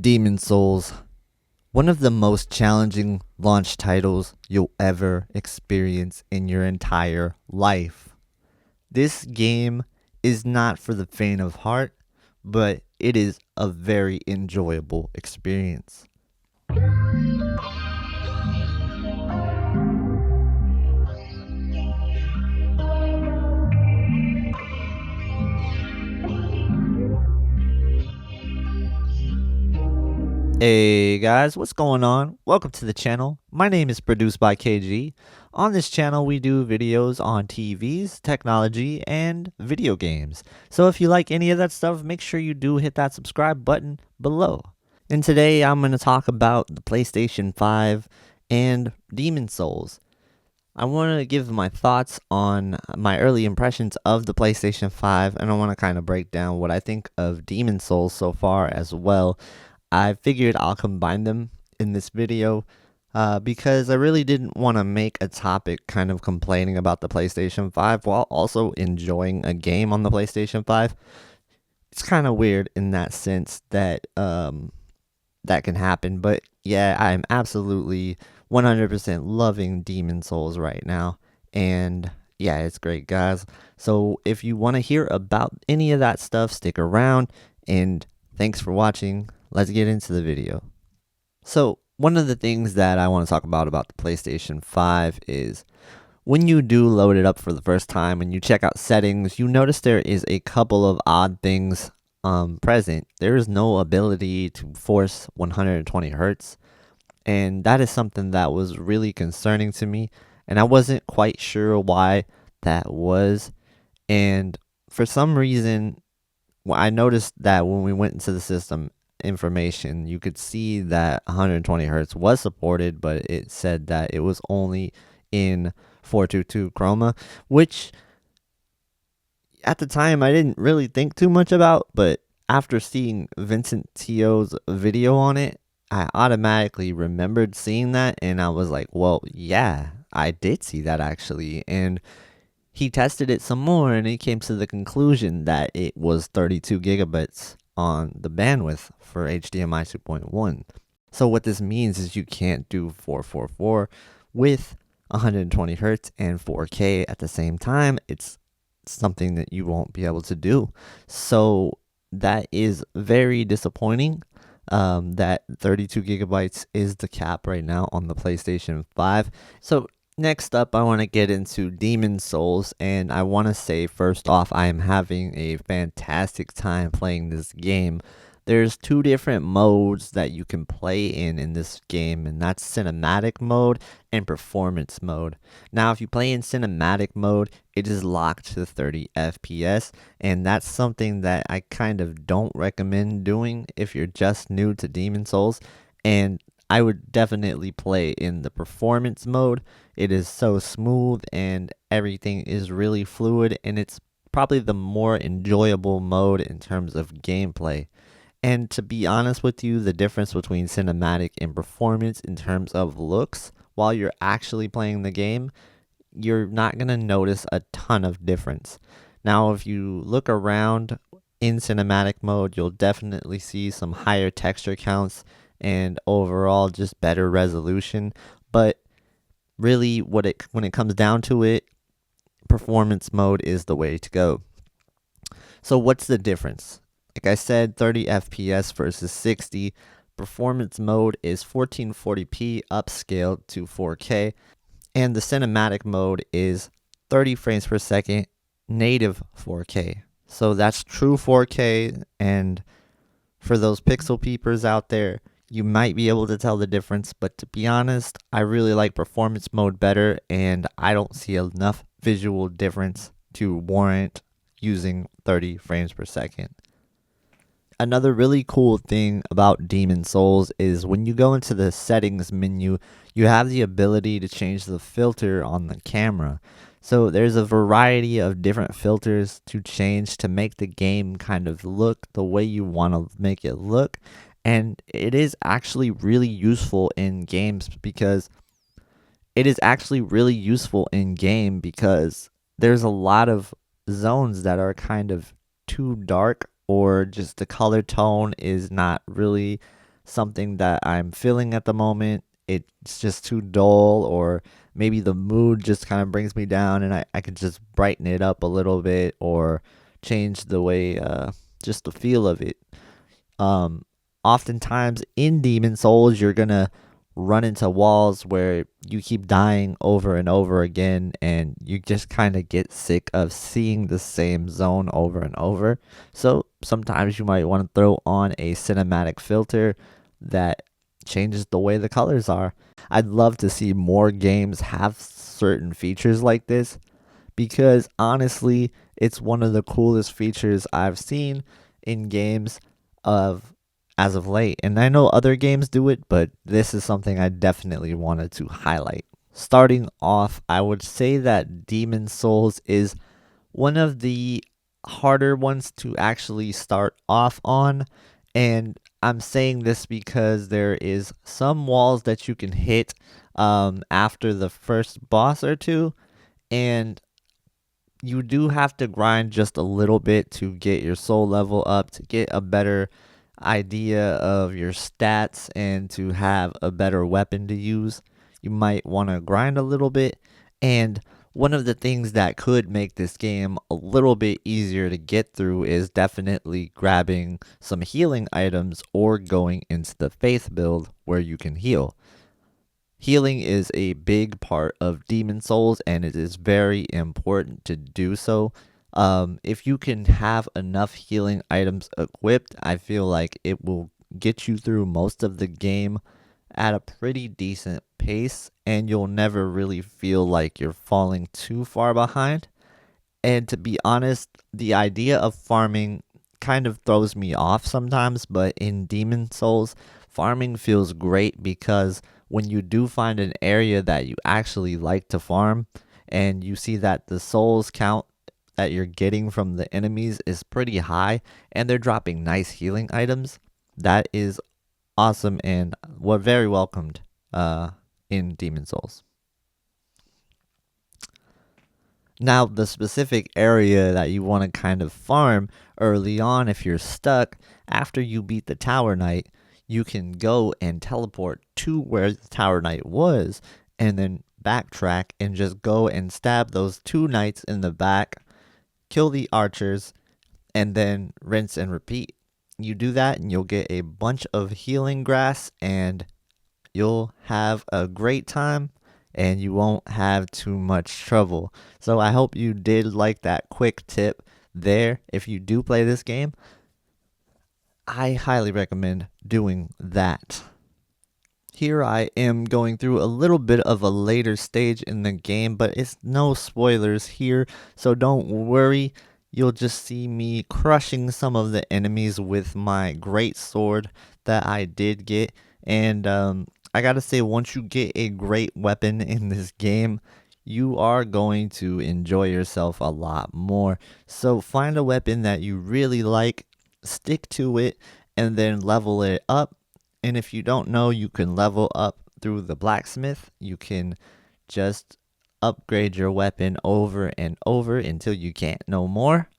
Demon Souls, one of the most challenging launch titles you'll ever experience in your entire life. This game is not for the faint of heart, but it is a very enjoyable experience. Hey guys, what's going on? Welcome to the channel. My name is Produced by KG. On this channel, we do videos on TVs, technology, and video games. So if you like any of that stuff, make sure you do hit that subscribe button below. And today I'm going to talk about the PlayStation 5 and Demon Souls. I want to give my thoughts on my early impressions of the PlayStation 5, and I want to kind of break down what I think of Demon Souls so far as well. I figured I'll combine them in this video because I really didn't want to make a topic kind of complaining about the PlayStation 5 while also enjoying a game on the PlayStation 5. It's kind of weird in that sense that that can happen, but yeah, I'm absolutely 100% loving Demon Souls right now, and yeah, it's great, guys. So if you want to hear about any of that stuff, stick around, and thanks for watching. Let's get into the video. So one of the things that I want to talk about the PlayStation 5 is when you do load it up for the first time and you check out settings, you notice there is a couple of odd things present. There is no ability to force 120 hertz, and that is something that was really concerning to me, and I wasn't quite sure why that was. And for some reason, I noticed that when we went into the system information, you could see that 120 hertz was supported, but it said that it was only in 422 chroma, which at the time I didn't really think too much about, but after seeing Vincent Tio's video on it, I automatically remembered seeing that, and I was like, well, yeah, I did see that actually. And he tested it some more, and he came to the conclusion that it was 32 gigabytes on the bandwidth for HDMI 2.1. So what this means is you can't do 444 with 120 hertz and 4K at the same time. It's something that you won't be able to do. So that is very disappointing. That 32 gigabytes is the cap right now on the PlayStation 5. So next up, I want to get into Demon Souls, and I want to say first off, I am having a fantastic time playing this game. There's two different modes that you can play in this game, and that's cinematic mode and performance mode. Now, if you play in cinematic mode, it is locked to 30 FPS, and that's something that I kind of don't recommend doing if you're just new to Demon Souls, and I would definitely play in the performance mode. It is so smooth and everything is really fluid, and it's probably the more enjoyable mode in terms of gameplay. And to be honest with you, the difference between cinematic and performance in terms of looks while you're actually playing the game, you're not going to notice a ton of difference. Now, if you look around in cinematic mode, you'll definitely see some higher texture counts and overall just better resolution, but really when it comes down to it, performance mode is the way to go. So what's the difference? Like I said, 30 FPS versus 60. Performance mode is 1440p upscaled to 4K, and the cinematic mode is 30 frames per second native 4K. So that's true 4K, and for those pixel peepers out there, you might be able to tell the difference, but to be honest, I really like performance mode better, and I don't see enough visual difference to warrant using 30 frames per second. Another really cool thing about Demon Souls is when you go into the settings menu, you have the ability to change the filter on the camera. So there's a variety of different filters to change to make the game kind of look the way you want to make it look. And it is actually really useful in games because there's a lot of zones that are kind of too dark, or just the color tone is not really something that I'm feeling at the moment, it's just too dull, or maybe the mood just kind of brings me down, and I could just brighten it up a little bit or change the way, just the feel of it. Um, Oftentimes in Demon Souls, you're gonna run into walls where you keep dying over and over again, and you just kind of get sick of seeing the same zone over and over. So sometimes you might want to throw on a cinematic filter that changes the way the colors are. I'd love to see more games have certain features like this, because honestly, it's one of the coolest features I've seen in games of as of late. And I know other games do it, but this is something I definitely wanted to highlight. Starting off, I would say that Demon Souls is one of the harder ones to actually start off on. And I'm saying this because there is some walls that you can hit after the first boss or two, and you do have to grind just a little bit to get your soul level up, to get a better idea of your stats, and to have a better weapon to use. You might want to grind a little bit. And one of the things that could make this game a little bit easier to get through is definitely grabbing some healing items or going into the faith build where you can heal. Healing is a big part of Demon Souls, and it is very important to do so. If you can have enough healing items equipped, I feel like it will get you through most of the game at a pretty decent pace, and you'll never really feel like you're falling too far behind. And to be honest, the idea of farming kind of throws me off sometimes, but in Demon Souls, farming feels great because when you do find an area that you actually like to farm, and you see that the souls count that you're getting from the enemies is pretty high, and they're dropping nice healing items, that is awesome and what very welcomed in Demon Souls. Now, the specific area that you want to kind of farm early on, if you're stuck, after you beat the Tower Knight, you can go and teleport to where the Tower Knight was, and then backtrack and just go and stab those two knights in the back, kill the archers, and then rinse and repeat. You do that, and you'll get a bunch of healing grass, and you'll have a great time, and you won't have too much trouble. So I hope you did like that quick tip there. If you do play this game, I highly recommend doing that. Here I am going through a little bit of a later stage in the game, but it's no spoilers here, so don't worry. You'll just see me crushing some of the enemies with my great sword that I did get. And I gotta say, once you get a great weapon in this game, you are going to enjoy yourself a lot more. So find a weapon that you really like, stick to it, and then level it up. And if you don't know, you can level up through the blacksmith. You can just upgrade your weapon over and over until you can't no more.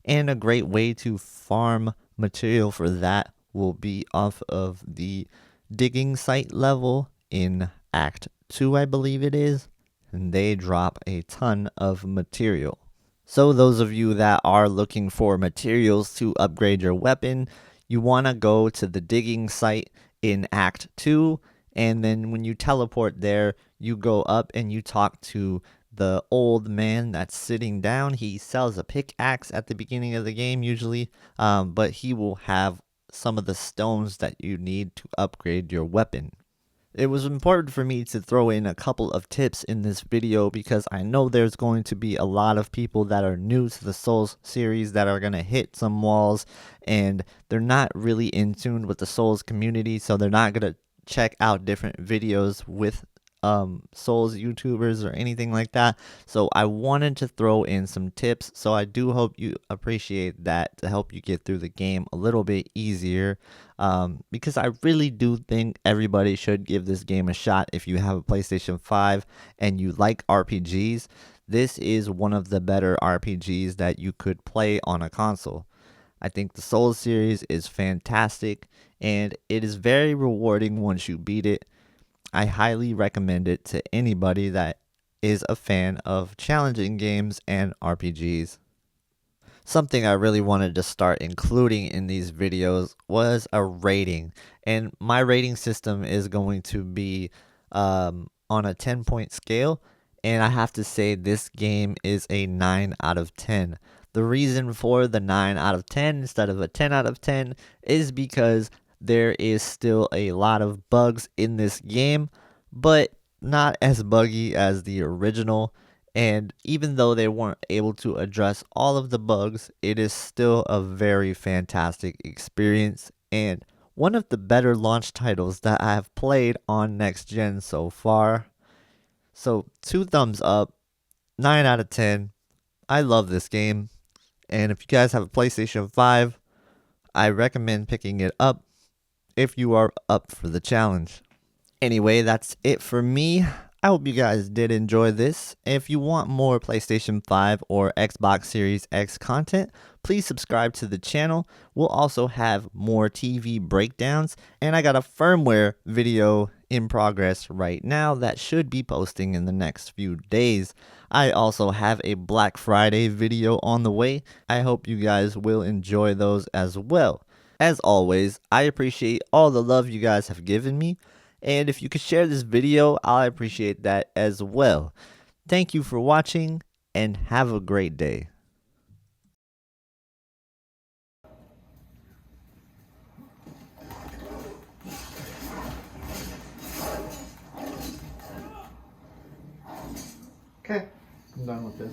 And a great way to farm material for that will be off of the digging site level in Act 2, I believe it is. And they drop a ton of material. So those of you that are looking for materials to upgrade your weapon, you want to go to the digging site in Act 2, and then when you teleport there, you go up and you talk to the old man that's sitting down. He sells a pickaxe at the beginning of the game usually, but he will have some of the stones that you need to upgrade your weapon. It was important for me to throw in a couple of tips in this video because I know there's going to be a lot of people that are new to the Souls series that are going to hit some walls, and they're not really in tune with the Souls community, so they're not going to check out different videos with Souls YouTubers or anything like that. So I wanted to throw in some tips, so I do hope you appreciate that to help you get through the game a little bit easier, because I really do think everybody should give this game a shot. If you have a PlayStation 5 and you like RPGs, this is one of the better RPGs that you could play on a console. I think the Souls series is fantastic, and it is very rewarding once you beat it. I highly recommend it to anybody that is a fan of challenging games and RPGs. Something I really wanted to start including in these videos was a rating. And my rating system is going to be on a 10-point scale. And I have to say, this game is a 9 out of 10. The reason for the 9 out of 10 instead of a 10 out of 10 is because there is still a lot of bugs in this game, but not as buggy as the original. And even though they weren't able to address all of the bugs, it is still a very fantastic experience and one of the better launch titles that I have played on next gen so far. So, 2 thumbs up, 9 out of 10. I love this game. And if you guys have a PlayStation 5, I recommend picking it up if you are up for the challenge. Anyway, that's it for me. I hope you guys did enjoy this. If you want more PlayStation 5 or Xbox Series X content, please subscribe to the channel. We'll also have more TV breakdowns, and I got a firmware video in progress right now that should be posting in the next few days. I also have a Black Friday video on the way. I hope you guys will enjoy those as well. As always, I appreciate all the love you guys have given me. And if you could share this video, I appreciate that as well. Thank you for watching, and have a great day. Okay, I'm done with this.